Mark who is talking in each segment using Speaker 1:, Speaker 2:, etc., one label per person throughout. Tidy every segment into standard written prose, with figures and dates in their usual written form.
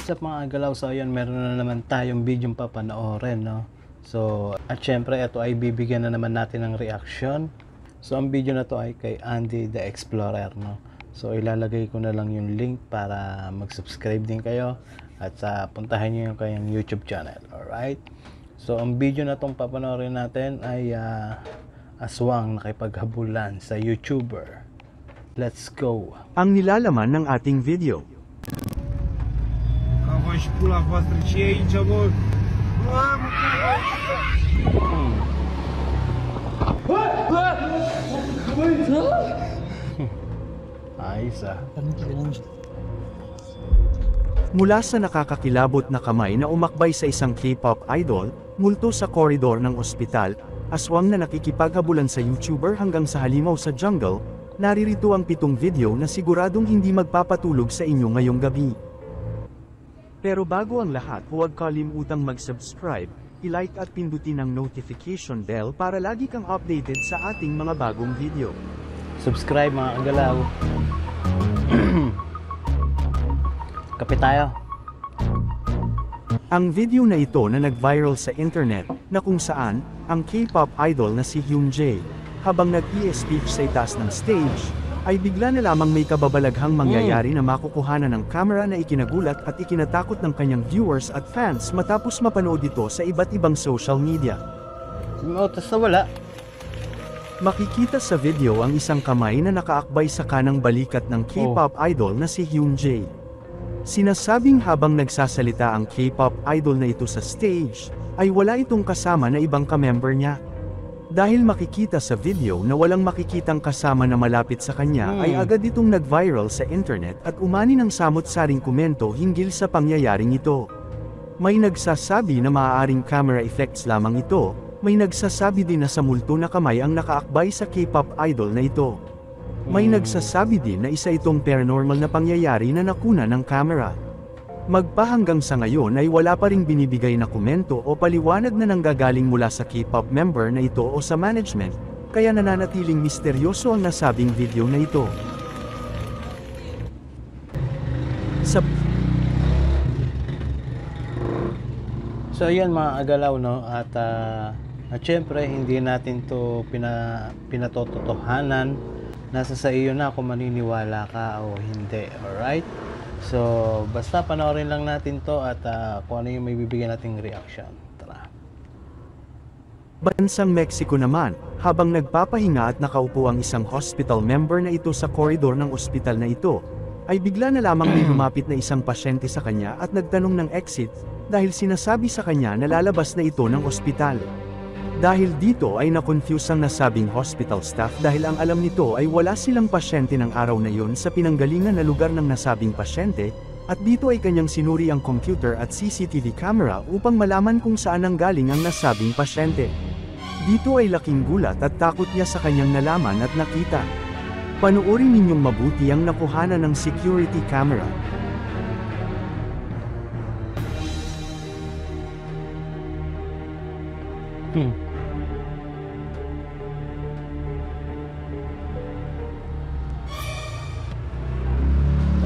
Speaker 1: What's up mga agalaw? So ayun, meron na naman tayong video papanoorin, no? So, at syempre ito ay bibigyan na naman natin ng reaction. So ang video na to ay kay Andy the Explorer, no? So ilalagay ko na lang yung link para mag-subscribe din kayo at puntahan nyo yung kayang YouTube channel. Alright? So ang video na tong papanoorin natin ay aswang nakipaghabulan sa YouTuber. Let's go!
Speaker 2: Ang nilalaman ng ating video.
Speaker 3: Și pula voastră, ce e aici, mă? Mamă,
Speaker 1: Ayos ah.
Speaker 2: Mula sa nakakakilabot na kamay na umakbay sa isang K-pop idol, multo sa koridor ng ospital, aswang na nakikipaghabulan sa YouTuber hanggang sa halimaw sa jungle, naririto ang 7 video na siguradong hindi magpapatulog sa inyo ngayong gabi. Pero bago ang lahat, huwag kalimutang mag-subscribe, i-like at pindutin ang notification bell para lagi kang updated sa ating mga bagong video.
Speaker 1: Subscribe mga kagalaw. Kape tayo.
Speaker 2: Ang video na ito na nag-viral sa internet, na kung saan, ang K-pop idol na si Hyunjae, habang nag-e-speech sa itaas ng stage, ay bigla na lamang may kababalaghang mangyayari na makukuhanan ng camera na ikinagulat at ikinatakot ng kanyang viewers at fans matapos mapanood ito sa iba't ibang social media.
Speaker 1: Tapos na wala.
Speaker 2: Makikita sa video ang isang kamay na nakaakbay sa kanang balikat ng K-pop idol na si Hyunjae. Sinasabing habang nagsasalita ang K-pop idol na ito sa stage, ay wala itong kasama na ibang kamember niya. Dahil makikita sa video na walang makikitang kasama na malapit sa kanya ay agad itong nag-viral sa internet at umani ng samot-saring komento hinggil sa pangyayaring ito. May nagsasabi na maaaring camera effects lamang ito, may nagsasabi din na sa multo na kamay ang nakaakbay sa K-pop idol na ito. May nagsasabi din na isa itong paranormal na pangyayari na nakuna ng camera. Magpahanggang sa ngayon ay wala pa ring binibigay na komento o paliwanag na nanggagaling mula sa K-pop member na ito o sa management, kaya nananatiling misteryoso ang nasabing video na ito.
Speaker 1: So ayan mga agalaw, no? At syempre hindi natin to pinatototohanan. Nasa sa iyo na kung maniniwala ka o hindi. Alright? So basta panoorin lang natin to at kung ano yung may bibigyan nating reaction. Tara.
Speaker 2: Bansang Mexico naman, habang nagpapahinga at nakaupo ang isang hospital member na ito sa koridor ng ospital na ito, ay bigla na lamang may lumapit na isang pasyente sa kanya at nagtanong ng exit, dahil sinasabi sa kanya na lalabas na ito ng ospital. Dahil dito ay na-confuse ang nasabing hospital staff dahil ang alam nito ay wala silang pasyente ng araw na yon sa pinanggalingan na lugar ng nasabing pasyente, at dito ay kanyang sinuri ang computer at CCTV camera upang malaman kung saan nanggaling ang nasabing pasyente. Dito ay laking gulat at takot niya sa kanyang nalaman at nakita. Panoorin ninyong mabuti ang nakuhanan ng security camera.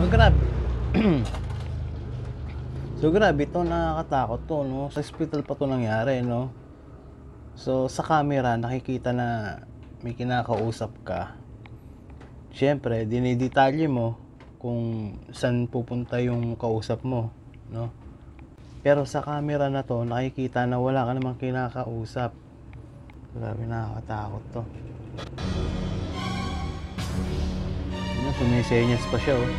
Speaker 1: Oh, grabe. So grabe to, nakakatakot to, no? Sa hospital pa to nangyari, no? So sa camera nakikita na may kinakausap ka. Siyempre, dinidetalye mo kung saan pupunta yung kausap mo, no? Pero sa camera na to, nakikita na wala ka namang kinakausap. Grabe, nakakatakot to. Sumisenyas pa siya, oh.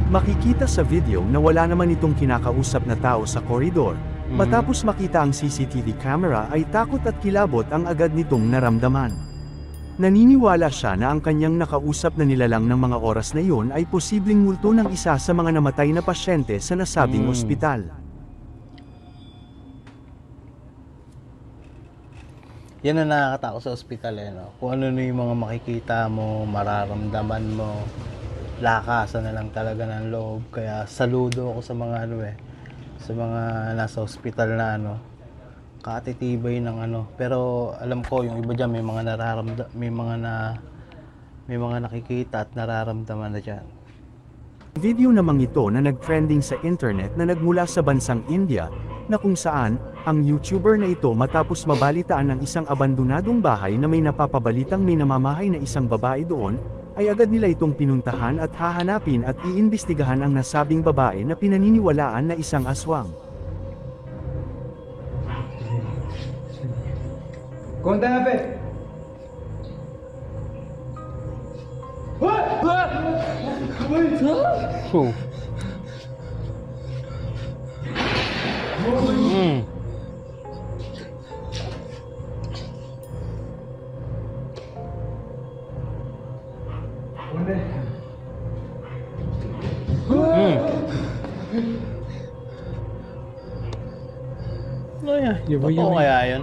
Speaker 2: Makikita sa video na wala naman itong kinakausap na tao sa koridor. Matapos makita ang CCTV camera ay takot at kilabot ang agad nitong naramdaman. Naniniwala siya na ang kanyang nakausap na nilalang ng mga oras na iyon ay posibleng multo ng isa sa mga namatay na pasyente sa nasabing ospital.
Speaker 1: Yan ang nakakatakot sa ospital, eh, no? Kung ano na yung mga makikita mo, mararamdaman mo, lakasan na lang talaga ng loob. Kaya saludo ako sa mga sa mga nasa ospital na katitibay ng Pero alam ko yung iba diyan may mga may mga nakikita at nararamdaman na dyan.
Speaker 2: Video namang ito na nag-trending sa internet na nagmula sa bansang India, na kung saan, ang YouTuber na ito matapos mabalitaan ng isang abandonadong bahay na may napapabalitang may namamahay na isang babae doon, ay agad nila itong pinuntahan at hahanapin at iimbestigahan ang nasabing babae na pinaniniwalaan na isang aswang.
Speaker 3: कौन था यहाँ पे?
Speaker 1: Oh. Ano yan? Totoo kaya yun?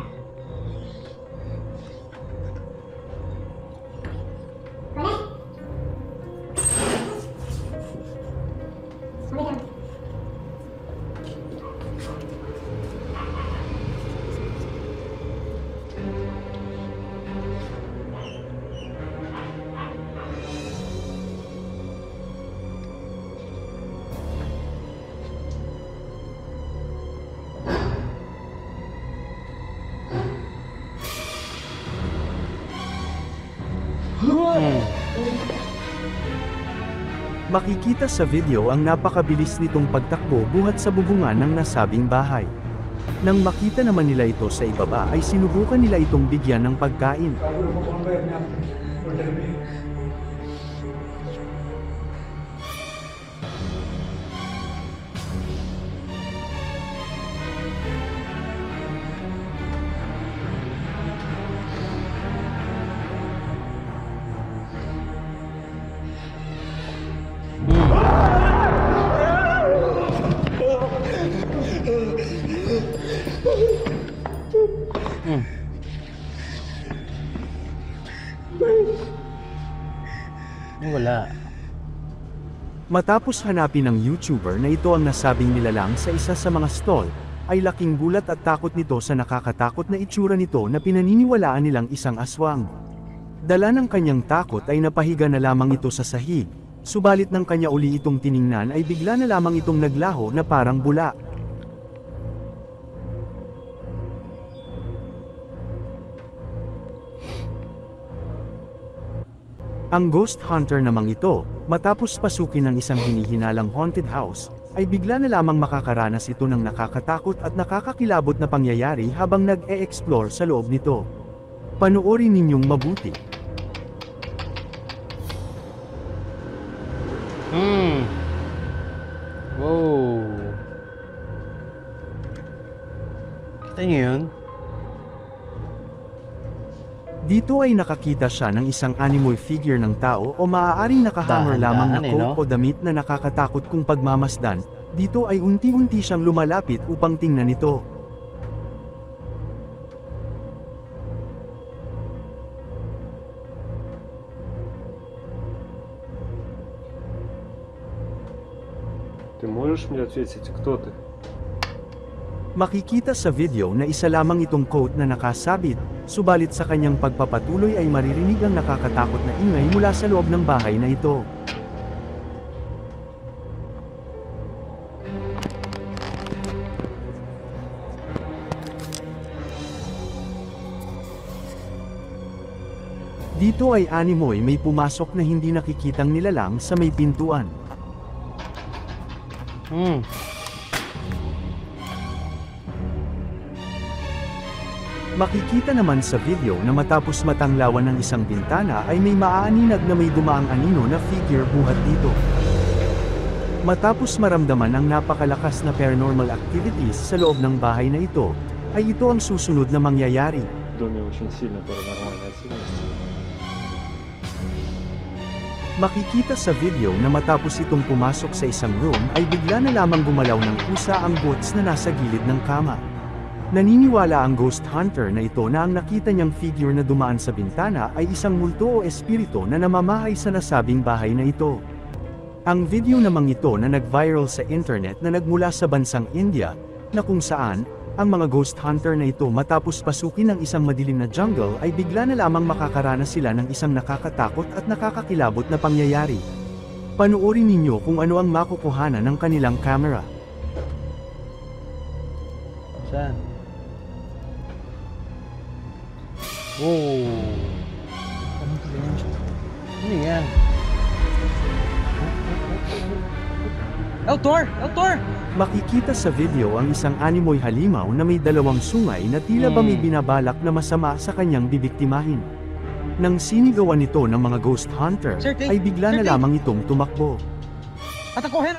Speaker 2: Makikita sa video ang napakabilis nitong pagtakbo buhat sa bubungan ng nasabing bahay. Nang makita naman nila ito sa ibaba ay sinubukan nila itong bigyan ng pagkain.
Speaker 1: Wala.
Speaker 2: Matapos hanapin ng YouTuber na ito ang nasabing nilalang sa isa sa mga stall, ay laking gulat at takot nito sa nakakatakot na itsura nito na pinaniniwalaan nilang isang aswang. Dala ng kanyang takot ay napahiga na lamang ito sa sahig, subalit nang kanya uli itong tiningnan ay bigla na lamang itong naglaho na parang bula. Ang ghost hunter namang ito, matapos pasukin ng isang hinihinalang haunted house, ay bigla na lamang makakaranas ito ng nakakatakot at nakakakilabot na pangyayari habang nag-e-explore sa loob nito. Panoorin ninyong mabuti.
Speaker 1: Wow. Kita niyo yun?
Speaker 2: Dito ay nakakita siya ng isang animal figure ng tao o maaaring nakahanger lamang na
Speaker 1: Dahan-dahan,
Speaker 2: coat o damit na nakakatakot kung pagmamasdan. Dito ay unti-unti siyang lumalapit upang tingnan ito.
Speaker 3: Ты можешь мне ответить, кто ты?
Speaker 2: Makikita sa video na isa lamang itong quote na nakasabit, subalit sa kanyang pagpapatuloy ay maririnig ang nakakatakot na ingay mula sa loob ng bahay na ito. Dito ay animoy may pumasok na hindi nakikitang nilalang sa may pintuan. Makikita naman sa video na matapos matanglawan ng isang bintana ay may maaaninag na may dumaang anino na figure buhat dito. Matapos maramdaman ang napakalakas na paranormal activities sa loob ng bahay na ito, ay ito ang susunod na mangyayari.
Speaker 3: В доме очень сильно паранормальная активность.
Speaker 2: Makikita sa video na matapos itong pumasok sa isang room ay bigla na lamang gumalaw ng pusa ang bots na nasa gilid ng kama. Naniniwala ang ghost hunter na ito na ang nakita niyang figure na dumaan sa bintana ay isang multo o espiritu na namamahay sa nasabing bahay na ito. Ang video namang ito na nag-viral sa internet na nagmula sa bansang India, na kung saan, Ang mga ghost hunter na ito matapos pasukin ng isang madilim na jungle ay bigla na lamang makakaranas sila ng isang nakakatakot at nakakakilabot na pangyayari. Panuorin ninyo kung ano ang makukuhanan ng kanilang camera.
Speaker 1: Saan? Oh. Ano yan?
Speaker 3: Autor!
Speaker 2: Makikita sa video ang isang animoy halimaw na may dalawang sungay na tila ba may binabalak na masama sa kanyang bibiktimahin. Nang sinigawan nito ng mga ghost hunter,
Speaker 3: Sir Tay,
Speaker 2: ay bigla
Speaker 3: Sir
Speaker 2: na
Speaker 3: Tay.
Speaker 2: lamang itong tumakbo.
Speaker 3: Atakuhin!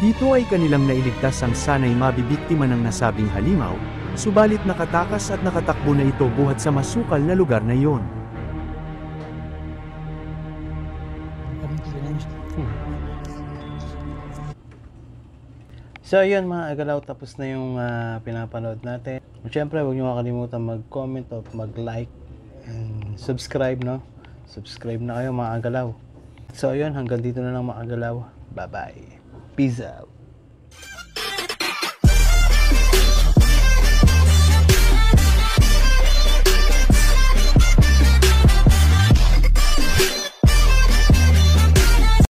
Speaker 2: Dito ay kanilang nailigtas ang sanay mabibiktima ng nasabing halimaw, subalit nakatakas at nakatakbo na ito buhat sa masukal na lugar na iyon.
Speaker 1: So yun mga agalaw, tapos na yung pinapanood natin. Siyempre huwag nyo kakalimutan mag-comment o mag-like and subscribe, no? Subscribe na kayo mga agalaw. So yun, hanggang dito na lang mga agalaw. Bye bye. Peace out.